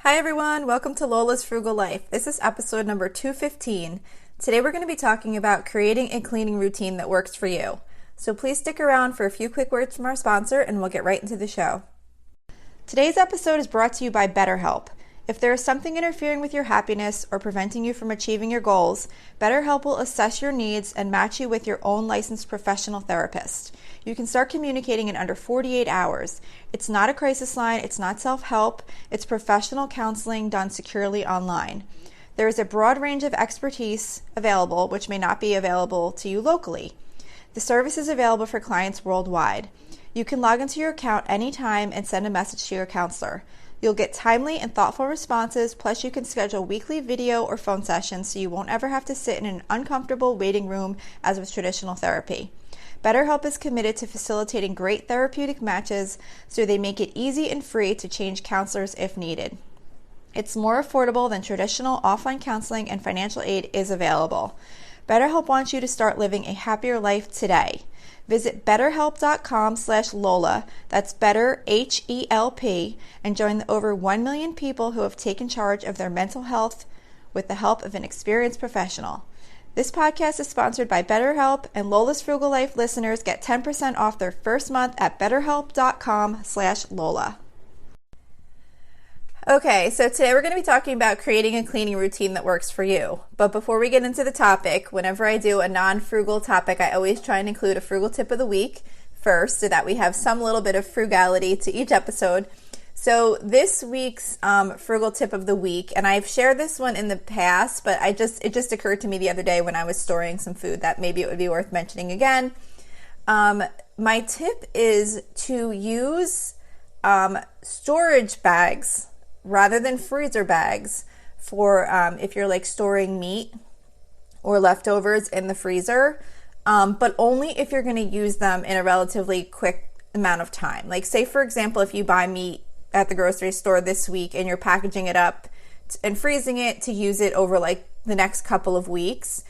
Hi everyone, welcome to Lola's Frugal Life. This is episode number 215. Today we're going to be talking about creating a cleaning routine that works for you. So please stick around for a few quick words from our sponsor and we'll get right into the show. Today's episode is brought to you by BetterHelp. If there is something interfering with your happiness or preventing you from achieving your goals, BetterHelp will assess your needs and match you with your own licensed professional therapist. You can start communicating in under 48 hours. It's not a crisis line, it's not self-help, it's professional counseling done securely online. There is a broad range of expertise available, which may not be available to you locally. The service is available for clients worldwide. You can log into your account anytime and send a message to your counselor. You'll get timely and thoughtful responses, plus you can schedule weekly video or phone sessions so you won't ever have to sit in an uncomfortable waiting room as with traditional therapy. BetterHelp is committed to facilitating great therapeutic matches, so they make it easy and free to change counselors if needed. It's more affordable than traditional offline counseling, and financial aid is available. BetterHelp wants you to start living a happier life today. Visit betterhelp.com/Lola, that's better HELP, and join the over 1 million people who have taken charge of their mental health with the help of an experienced professional. This podcast is sponsored by BetterHelp, and Lola's Frugal Life listeners get 10% off their first month at betterhelp.com/Lola. Okay, so today we're going to be talking about creating a cleaning routine that works for you. But before we get into the topic, whenever I do a non-frugal topic, I always try and include a frugal tip of the week first so that we have some little bit of frugality to each episode. So this week's frugal tip of the week, and I've shared this one in the past, but it just occurred to me the other day when I was storing some food that maybe it would be worth mentioning again. My tip is to use storage bags rather than freezer bags for if you're like storing meat or leftovers in the freezer, but only if you're going to use them in a relatively quick amount of time. Like say, for example, if you buy meat at the grocery store this week and you're packaging it up and freezing it to use it over like the next couple of weeks,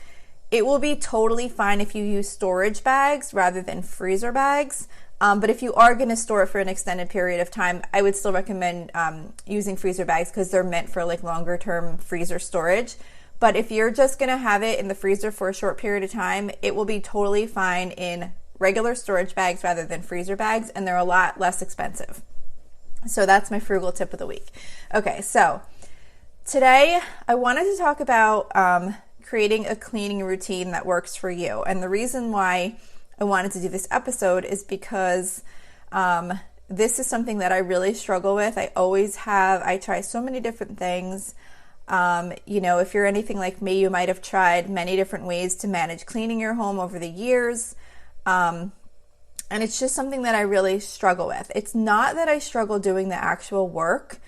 it will be totally fine if you use storage bags rather than freezer bags. But if you are going to store it for an extended period of time, I would still recommend using freezer bags because they're meant for like longer term freezer storage. But if you're just going to have it in the freezer for a short period of time, it will be totally fine in regular storage bags rather than freezer bags, and they're a lot less expensive. So that's my frugal tip of the week. Okay, so today I wanted to talk about creating a cleaning routine that works for you. And the reason why I wanted to do this episode is because this is something that I really struggle with. I always have. I try so many different things. If you're anything like me, you might have tried many different ways to manage cleaning your home over the years. And it's just something that I really struggle with. It's not that I struggle doing the actual work.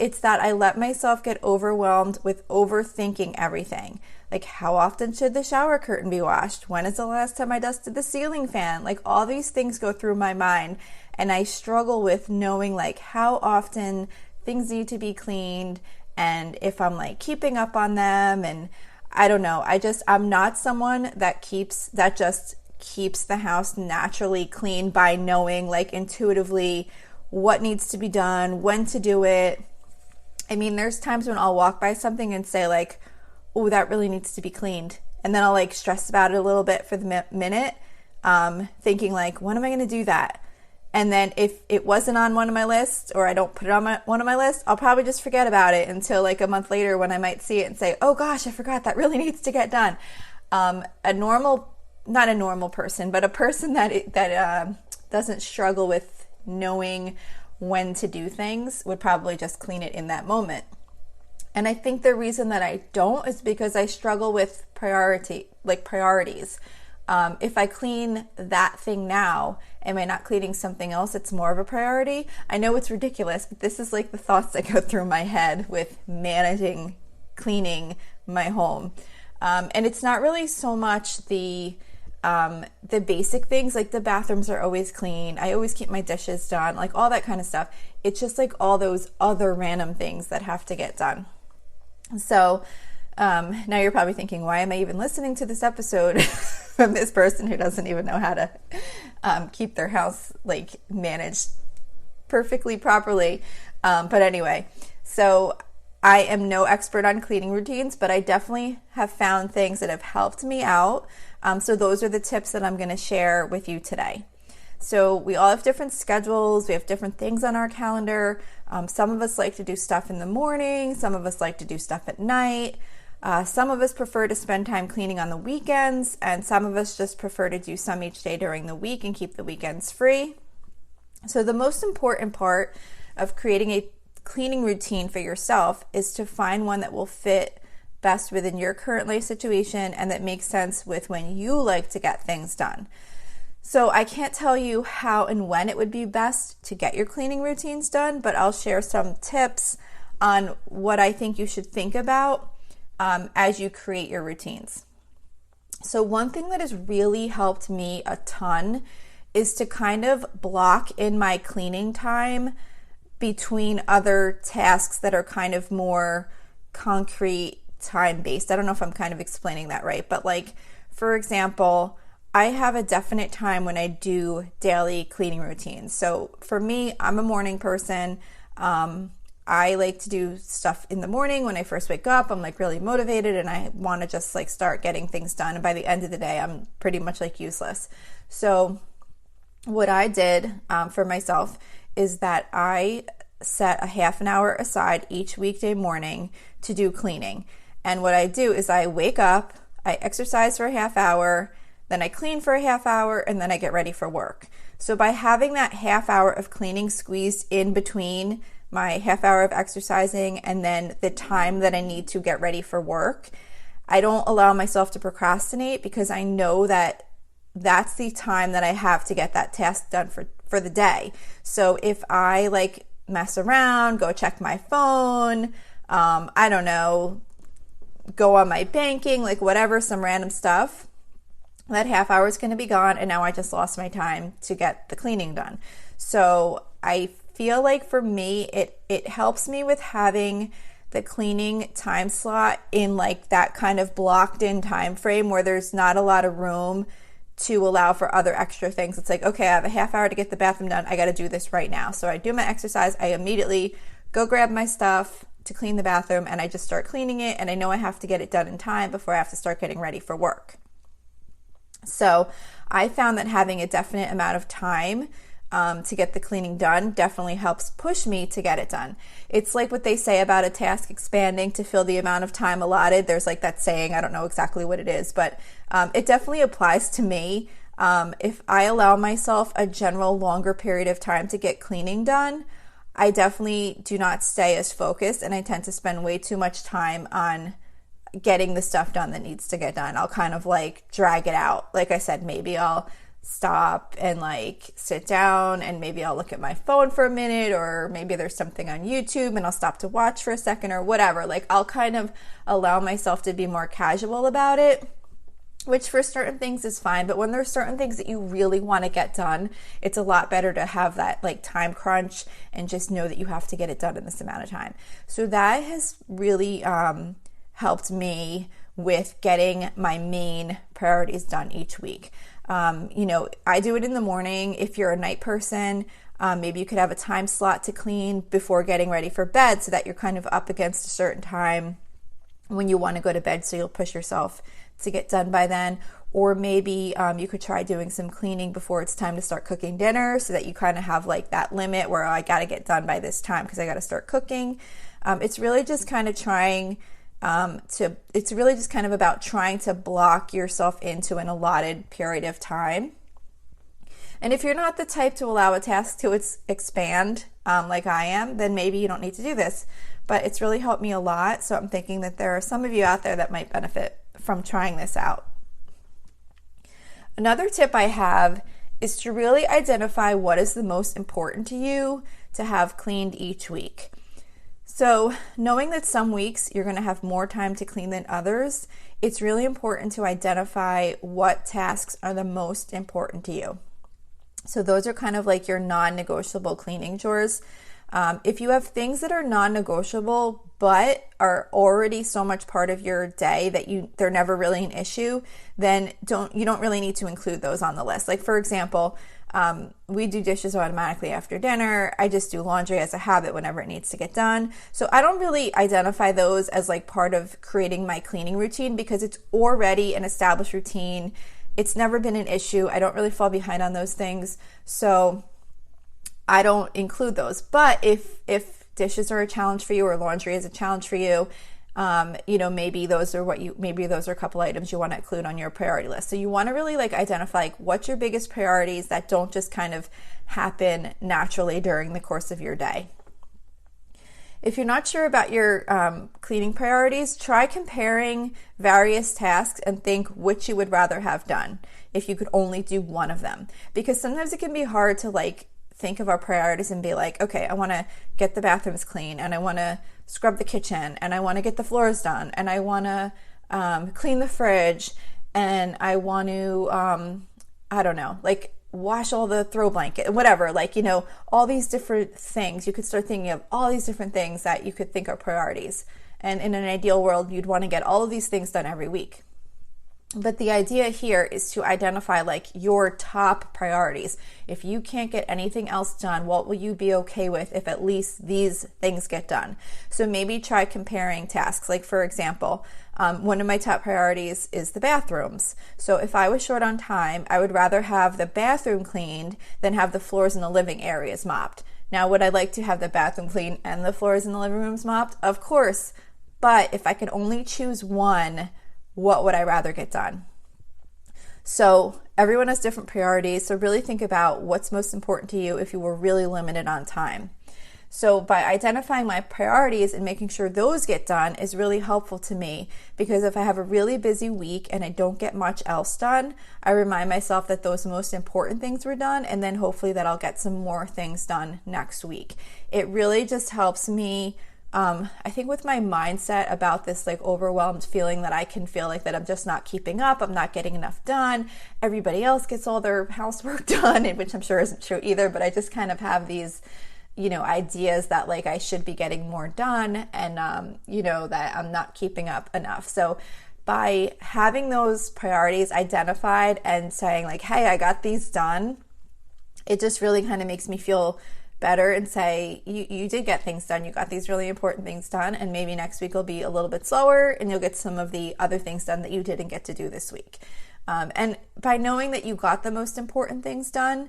It's that I let myself get overwhelmed with overthinking everything. Like, how often should the shower curtain be washed? When is the last time I dusted the ceiling fan? Like, all these things go through my mind, and I struggle with knowing, like, how often things need to be cleaned and if I'm, like, keeping up on them. And I don't know. I'm not someone that just keeps the house naturally clean by knowing, like, intuitively what needs to be done, when to do it. I mean, there's times when I'll walk by something and say, like, oh, that really needs to be cleaned. And then I'll like stress about it a little bit for the minute, thinking like, when am I going to do that? And then if it wasn't on one of my lists, or I don't put it on one of my lists, I'll probably just forget about it until like a month later when I might see it and say, oh gosh, I forgot, that really needs to get done. Not a normal person, but a person that doesn't struggle with knowing when to do things would probably just clean it in that moment. And I think the reason that I don't is because I struggle with priorities. If I clean that thing now, am I not cleaning something else that's more of a priority? I know it's ridiculous, but this is like the thoughts that go through my head with managing cleaning my home. And it's not really so much the basic things, like the bathrooms are always clean. I always keep my dishes done, like all that kind of stuff. It's just like all those other random things that have to get done. So now you're probably thinking, why am I even listening to this episode from this person who doesn't even know how to keep their house like managed perfectly properly? But anyway, So I am no expert on cleaning routines, but I definitely have found things that have helped me out. So those are the tips that I'm going to share with you today. So we all have different schedules. We have different things on our calendar. Some of us like to do stuff in the morning. Some of us like to do stuff at night. Some of us prefer to spend time cleaning on the weekends, and some of us just prefer to do some each day during the week and keep the weekends free. So the most important part of creating a cleaning routine for yourself is to find one that will fit best within your current life situation and that makes sense with when you like to get things done. So I can't tell you how and when it would be best to get your cleaning routines done, but I'll share some tips on what I think you should think about as you create your routines. So one thing that has really helped me a ton is to kind of block in my cleaning time between other tasks that are kind of more concrete time-based. I don't know if I'm kind of explaining that right, but like, for example, I have a definite time when I do daily cleaning routines. So for me, I'm a morning person. I like to do stuff in the morning when I first wake up. I'm like really motivated and I want to just like start getting things done. And by the end of the day, I'm pretty much like useless. So what I did for myself is that I set a half an hour aside each weekday morning to do cleaning. And what I do is I wake up, I exercise for a half hour, then I clean for a half hour, and then I get ready for work. So by having that half hour of cleaning squeezed in between my half hour of exercising and then the time that I need to get ready for work, I don't allow myself to procrastinate because I know that that's the time that I have to get that task done for the day. So if I like mess around, go check my phone, I don't know, go on my banking, like whatever, some random stuff, that half hour is going to be gone and now I just lost my time to get the cleaning done. So I feel like for me, it helps me with having the cleaning time slot in like that kind of blocked in time frame where there's not a lot of room to allow for other extra things. It's like, okay, I have a half hour to get the bathroom done. I got to do this right now. So I do my exercise. I immediately go grab my stuff to clean the bathroom and I just start cleaning it. And I know I have to get it done in time before I have to start getting ready for work. So I found that having a definite amount of time to get the cleaning done definitely helps push me to get it done. It's like what they say about a task expanding to fill the amount of time allotted. There's like that saying, I don't know exactly what it is, but it definitely applies to me. If I allow myself a general longer period of time to get cleaning done, I definitely do not stay as focused and I tend to spend way too much time on getting the stuff done that needs to get done. I'll kind of like drag it out. Like I said, maybe I'll stop and like sit down and maybe I'll look at my phone for a minute, or maybe there's something on YouTube and I'll stop to watch for a second or whatever. Like I'll kind of allow myself to be more casual about it, which for certain things is fine. But when there's certain things that you really want to get done, it's a lot better to have that like time crunch and just know that you have to get it done in this amount of time. So that has really helped me with getting my main priorities done each week. I do it in the morning. If you're a night person, maybe you could have a time slot to clean before getting ready for bed so that you're kind of up against a certain time when you want to go to bed, so you'll push yourself to get done by then. Or maybe you could try doing some cleaning before it's time to start cooking dinner so that you kind of have like that limit where I got to get done by this time because I got to start cooking. It's really just kind of about trying to block yourself into an allotted period of time. And if you're not the type to allow a task to expand like I am, then maybe you don't need to do this. But it's really helped me a lot. So I'm thinking that there are some of you out there that might benefit from trying this out. Another tip I have is to really identify what is the most important to you to have cleaned each week. So knowing that some weeks you're going to have more time to clean than others, it's really important to identify what tasks are the most important to you. So those are kind of like your non-negotiable cleaning chores. If you have things that are non-negotiable but are already so much part of your day that they're never really an issue, then you don't really need to include those on the list. Like for example, We do dishes automatically after dinner. I just do laundry as a habit whenever it needs to get done. So I don't really identify those as like part of creating my cleaning routine because it's already an established routine. It's never been an issue. I don't really fall behind on those things. So I don't include those. But if dishes are a challenge for you or laundry is a challenge for you, maybe those are a couple items you want to include on your priority list. So you want to really like identify like what's your biggest priorities that don't just kind of happen naturally during the course of your day. If you're not sure about your cleaning priorities, try comparing various tasks and think which you would rather have done if you could only do one of them. Because sometimes it can be hard to like think of our priorities and be like, okay, I want to get the bathrooms clean and I want to scrub the kitchen and I want to get the floors done and I want to clean the fridge and I want to, wash all the throw blanket, whatever, all these different things. You could start thinking of all these different things that you could think are priorities. And in an ideal world, you'd want to get all of these things done every week. But the idea here is to identify like your top priorities. If you can't get anything else done, what will you be okay with if at least these things get done? So maybe try comparing tasks. Like for example, one of my top priorities is the bathrooms. So if I was short on time, I would rather have the bathroom cleaned than have the floors in the living areas mopped. Now, would I like to have the bathroom cleaned and the floors in the living rooms mopped? Of course. But if I could only choose one, what would I rather get done? So everyone has different priorities. So really think about what's most important to you if you were really limited on time. So by identifying my priorities and making sure those get done is really helpful to me, because if I have a really busy week and I don't get much else done, I remind myself that those most important things were done, and then hopefully that I'll get some more things done next week. It really just helps me I think with my mindset about this like overwhelmed feeling that I can feel like that I'm just not keeping up, I'm not getting enough done, everybody else gets all their housework done, which I'm sure isn't true either, but I just kind of have these, ideas that like I should be getting more done and, that I'm not keeping up enough. So by having those priorities identified and saying like, hey, I got these done, it just really kind of makes me feel better and say, you did get things done. You got these really important things done, and maybe next week will be a little bit slower and you'll get some of the other things done that you didn't get to do this week. And by knowing that you got the most important things done,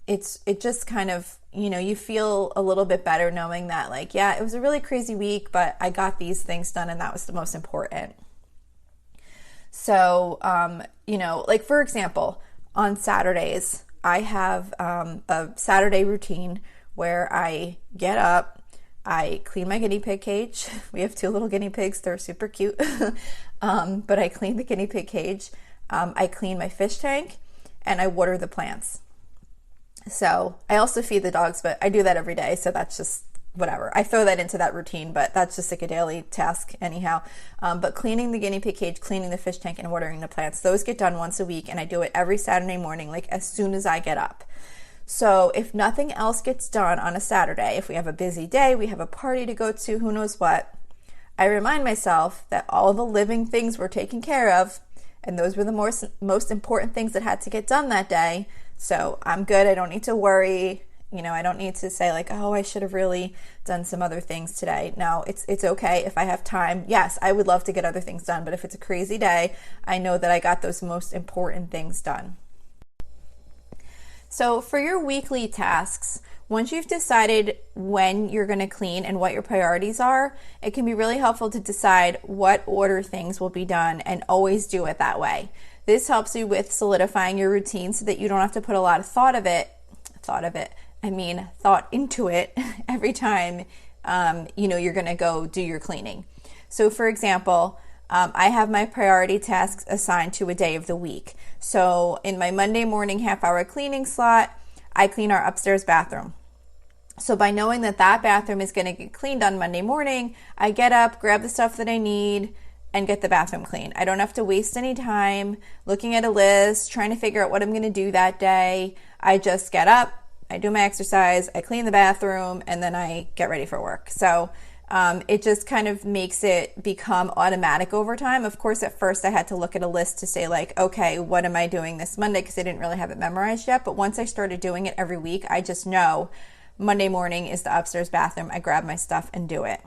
it just kind of, you feel a little bit better knowing that like, yeah, it was a really crazy week, but I got these things done and that was the most important. So, like for example, on Saturdays, I have a Saturday routine where I get up, I clean my guinea pig cage. We have 2 little guinea pigs. They're super cute. But I clean the guinea pig cage. I clean my fish tank and I water the plants. So I also feed the dogs, but I do that every day. So that's just whatever. I throw that into that routine, but that's just like a daily task anyhow. But cleaning the guinea pig cage, cleaning the fish tank, and watering the plants, those get done once a week, and I do it every Saturday morning, like as soon as I get up. So if nothing else gets done on a Saturday, if we have a busy day, we have a party to go to, who knows what, I remind myself that all the living things were taken care of, and those were the most important things that had to get done that day. So I'm good. I don't need to worry. I don't need to say like, oh, I should have really done some other things today. No, it's okay if I have time. Yes, I would love to get other things done, but if it's a crazy day, I know that I got those most important things done. So for your weekly tasks, once you've decided when you're going to clean and what your priorities are, it can be really helpful to decide what order things will be done and always do it that way. This helps you with solidifying your routine so that you don't have to put a lot of thought into it every time, you're going to go do your cleaning. So for example, I have my priority tasks assigned to a day of the week. So in my Monday morning half-hour cleaning slot, I clean our upstairs bathroom. So by knowing that bathroom is going to get cleaned on Monday morning, I get up, grab the stuff that I need, and get the bathroom clean. I don't have to waste any time looking at a list, trying to figure out what I'm going to do that day. I just get up, I do my exercise, I clean the bathroom, and then I get ready for work. So It just kind of makes it become automatic over time. Of course, at first I had to look at a list to say like, okay, what am I doing this Monday? Because I didn't really have it memorized yet. But once I started doing it every week, I just know Monday morning is the upstairs bathroom. I grab my stuff and do it.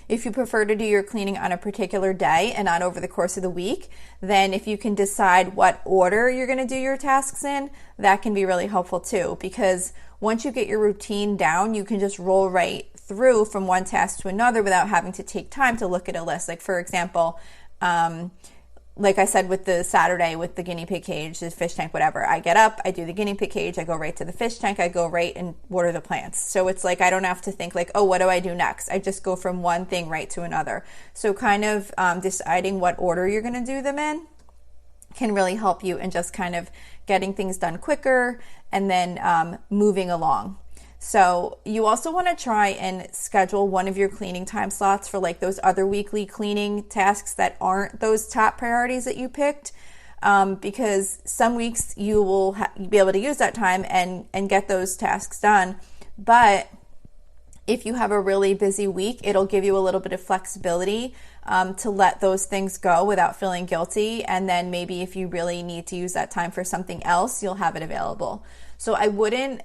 If you prefer to do your cleaning on a particular day and not over the course of the week, then if you can decide what order you're going to do your tasks in, that can be really helpful too. Because once you get your routine down, you can just roll right through from one task to another without having to take time to look at a list. Like for example, like I said with the Saturday with the guinea pig cage, the fish tank, whatever, I get up, I do the guinea pig cage, I go right to the fish tank, I go right and water the plants. So it's like I don't have to think like, oh, what do I do next? I just go from one thing right to another. So kind of deciding what order you're going to do them in can really help you in just kind of getting things done quicker and then moving along. So you also want to try and schedule one of your cleaning time slots for like those other weekly cleaning tasks that aren't those top priorities that you picked, because some weeks you will be able to use that time and get those tasks done. But if you have a really busy week, it'll give you a little bit of flexibility to let those things go without feeling guilty. And then maybe if you really need to use that time for something else, you'll have it available. So I wouldn't,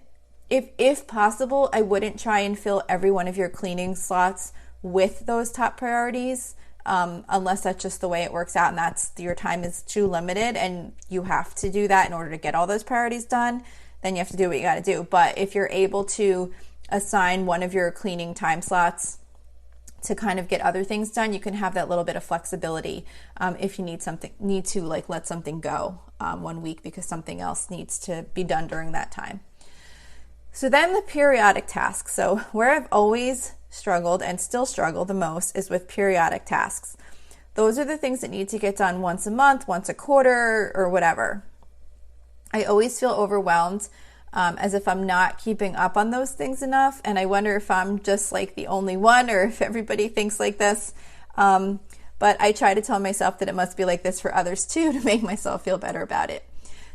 if possible, I wouldn't try and fill every one of your cleaning slots with those top priorities, unless that's just the way it works out and that's your time is too limited and you have to do that in order to get all those priorities done, then you have to do what you got to do. But if you're able to assign one of your cleaning time slots to kind of get other things done, you can have that little bit of flexibility if you need to like let something go one week because something else needs to be done during that time. So then the periodic tasks. So where I've always struggled and still struggle the most is with periodic tasks. Those are the things that need to get done once a month, once a quarter, or whatever. I always feel overwhelmed as if I'm not keeping up on those things enough. And I wonder if I'm just like the only one or if everybody thinks like this. But I try to tell myself that it must be like this for others too to make myself feel better about it.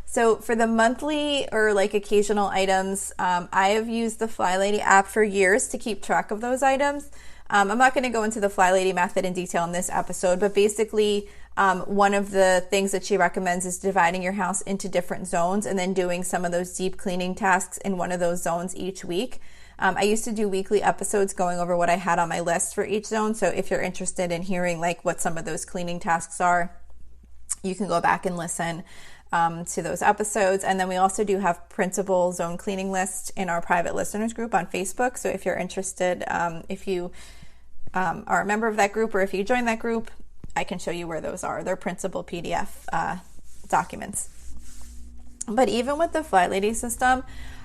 So for the monthly or like occasional items, I have used the FlyLady app for years to keep track of those items. I'm not going to go into the FlyLady method in detail in this episode, but basically one of the things that she recommends is dividing your house into different zones and then doing some of those deep cleaning tasks in one of those zones each week. I used to do weekly episodes going over what I had on my list for each zone. So if you're interested in hearing like what some of those cleaning tasks are, you can go back and listen to those episodes. And then we also do have printable zone cleaning lists in our private listeners group on Facebook. So if you're interested, if you are a member of that group or if you join that group, I can show you where those are. They're printable PDF documents. But even with the FlyLady system,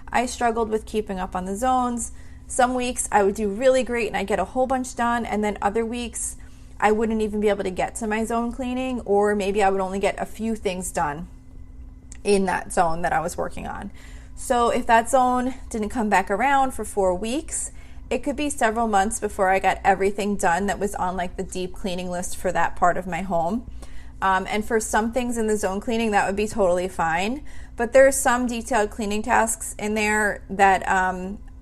I struggled with keeping up on the zones. Some weeks I would do really great and I'd get a whole bunch done, and then other weeks I wouldn't even be able to get to my zone cleaning, or maybe I would only get a few things done in that zone that I was working on. So if that zone didn't come back around for 4 weeks, it could be several months before I got everything done that was on like the deep cleaning list for that part of my home. And for some things in the zone cleaning, that would be totally fine. But there are some detailed cleaning tasks in there that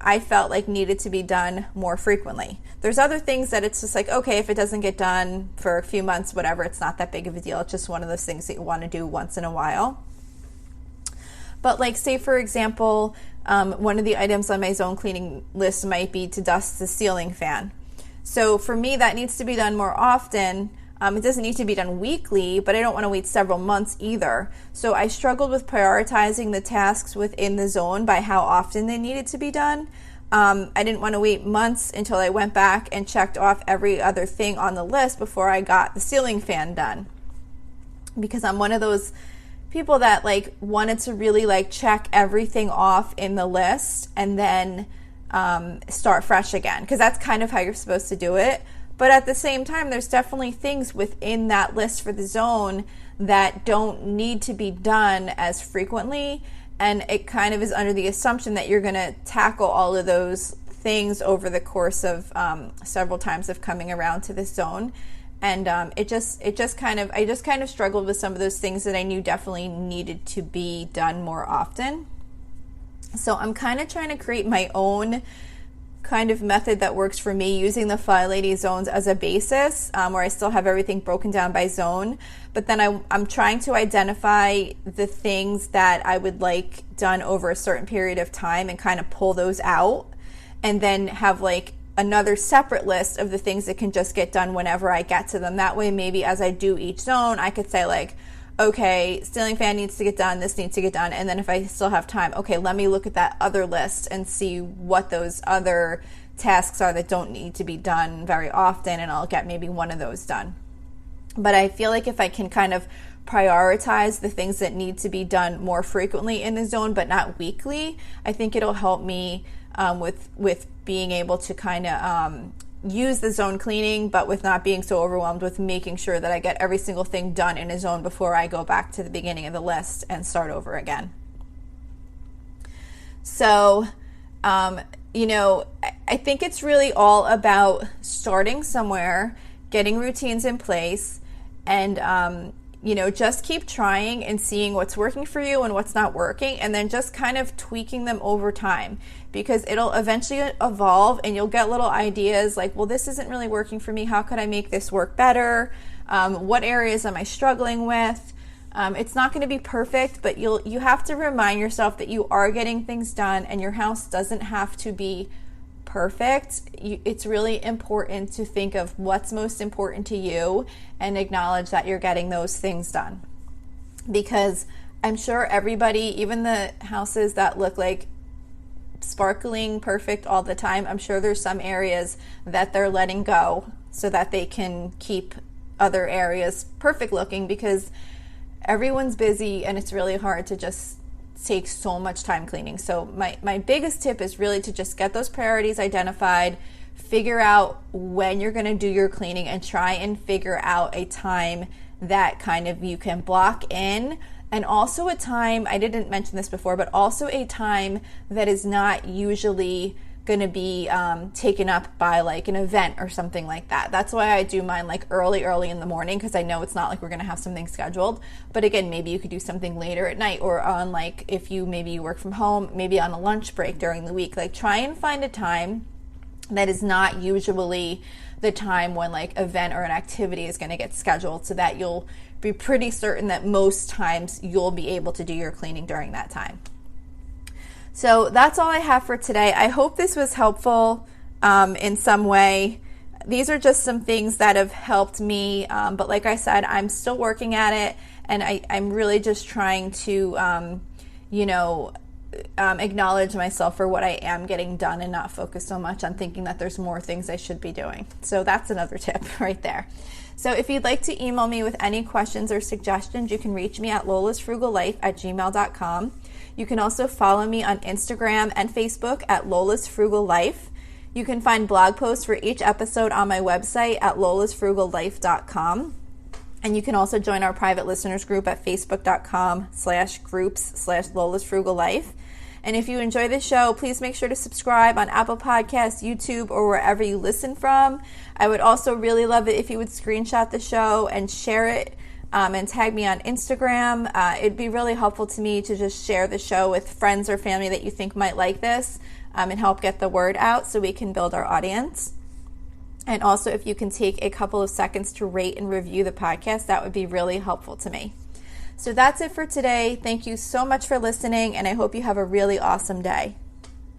I felt like needed to be done more frequently. There's other things that it's just like, okay, if it doesn't get done for a few months, whatever, it's not that big of a deal. It's just one of those things that you want to do once in a while. But like, say for example, one of the items on my zone cleaning list might be to dust the ceiling fan. So for me, that needs to be done more often. It doesn't need to be done weekly, but I don't want to wait several months either. So I struggled with prioritizing the tasks within the zone by how often they needed to be done. I didn't want to wait months until I went back and checked off every other thing on the list before I got the ceiling fan done. Because I'm one of those people that like wanted to really like check everything off in the list and then start fresh again, because that's kind of how you're supposed to do it. But at the same time, there's definitely things within that list for the zone that don't need to be done as frequently, and it kind of is under the assumption that you're going to tackle all of those things over the course of several times of coming around to this zone. And I just kind of struggled with some of those things that I knew definitely needed to be done more often. So I'm kind of trying to create my own kind of method that works for me, using the Fly Lady zones as a basis, where I still have everything broken down by zone. But then I'm trying to identify the things that I would like done over a certain period of time and kind of pull those out, and then have like another separate list of the things that can just get done whenever I get to them. That way, maybe as I do each zone, I could say like, okay, ceiling fan needs to get done, this needs to get done, and then if I still have time, okay, let me look at that other list and see what those other tasks are that don't need to be done very often, and I'll get maybe one of those done. But I feel like if I can kind of prioritize the things that need to be done more frequently in the zone, but not weekly, I think it'll help me with being able to kind of use the zone cleaning, but with not being so overwhelmed with making sure that I get every single thing done in a zone before I go back to the beginning of the list and start over again. So, I think it's really all about starting somewhere, getting routines in place, and just keep trying and seeing what's working for you and what's not working, and then just kind of tweaking them over time, because it'll eventually evolve and you'll get little ideas like, well, this isn't really working for me. How could I make this work better? What areas am I struggling with? It's not going to be perfect, but you have to remind yourself that you are getting things done, and your house doesn't have to be perfect. It's really important to think of what's most important to you and acknowledge that you're getting those things done. Because I'm sure everybody, even the houses that look like sparkling perfect all the time, I'm sure there's some areas that they're letting go so that they can keep other areas perfect looking, because everyone's busy and it's really hard to just take so much time cleaning. So my biggest tip is really to just get those priorities identified, figure out when you're going to do your cleaning, and try and figure out a time that kind of you can block in. And also a time, I didn't mention this before, but also a time that is not usually going to be taken up by like an event or something like that. That's why I do mine like early in the morning, because I know it's not like we're going to have something scheduled. But again, maybe you could do something later at night, or on like, if you work from home, maybe on a lunch break during the week. Like, try and find a time that is not usually the time when like event or an activity is going to get scheduled, so that you'll be pretty certain that most times you'll be able to do your cleaning during that time. So that's all I have for today. I hope this was helpful in some way. These are just some things that have helped me, but like I said, I'm still working at it, and I'm really just trying to, acknowledge myself for what I am getting done and not focus so much on thinking that there's more things I should be doing. So that's another tip right there. So if you'd like to email me with any questions or suggestions, you can reach me at lolasfrugallife@gmail.com. You can also follow me on Instagram and Facebook at Lola's Frugal Life. You can find blog posts for each episode on my website at lolasfrugallife.com. And you can also join our private listeners group at facebook.com/groups/lolasfrugallife. And if you enjoy the show, please make sure to subscribe on Apple Podcasts, YouTube, or wherever you listen from. I would also really love it if you would screenshot the show and share it, and tag me on Instagram. It'd be really helpful to me to just share the show with friends or family that you think might like this, and help get the word out so we can build our audience. And also, if you can take a couple of seconds to rate and review the podcast, that would be really helpful to me. So that's it for today. Thank you so much for listening, and I hope you have a really awesome day.